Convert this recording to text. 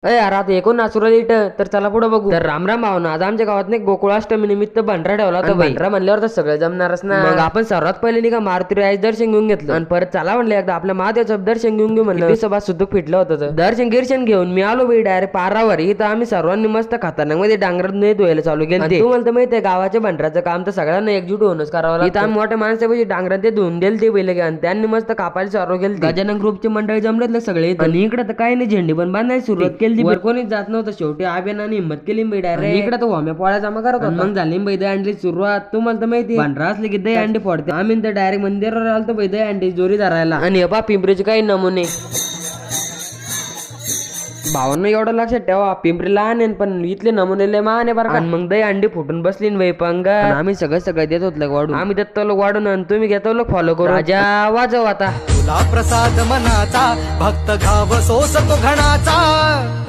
अरे यार आता एकूण नाचुरा इट तर चला पुढे बघू. तर रामराम भावना, आज आमच्या गावात नाही गोकुळाष्टमी निमित्त भंडारा ठेवला होता. भंडारा म्हणल्यावर तर सगळं जमणारच ना. मग आपण सर्वात पहिले नाही का मारुती रायाचं दर्शन घेऊन घेतलं आणि परत चला म्हणलं एकदा आपल्या महादेवाचं दर्शन घेऊन घेऊ म्हणलं. सभा सुद्धा फिटलं होतं. दर्शन गिर्शन घेऊन मी आलो बाई डायरेक्ट पारावर. इथं आम्ही सर्वांनी मस्त खतरनाक मध्ये डांगरात नाही धुवायला चालू केलं. तू म्हणतो माहितीये गावाच्या भंडाराचं काम तर सगळ्यांना एकजूट होऊनच करावं लागतं. इथं आम्ही मोठ्या माणसापाशी डांगरात ते धुवून दिले ते पहिले आणि त्यांनी मस्त कापायला चालू केलं. गजानन ग्रुपचे मंडळी जमलेत सगळे आणि इकडे तर काही नाही झेंडी पण बांधायला सुरुवात केली. कोणीच जात नव्हतं. शेवटी आब्याने हिंमत केली डायरेक्ट इकडे तो होम्या पोळ्या जमा करत होता. मग झाली दही अंडी सुरुवात. तुम्हाला तर माहिती भांडरा असले की दही अंडी फोडते. आम्ही तर डायरेक्ट मंदिरावर आलतो दही अंडी जोरी धरायला. आणि बा पिंपरीचे काही नमुने भावांना एवढं लक्षात ठेवा, पिंपरी लहान आहे पण इथले नमुनेले मान आहे बरं. मग दही अंडी फुटून बसली वै पंगा. आम्ही सगळं देत होतो वाढून. आम्ही देतो लोक वाढून आणि तुम्ही घेतो लोक फॉलो करू. राजा वाजव आता. तुला प्रसाद मनाचा भक्त घाव सोसतो घणाचा.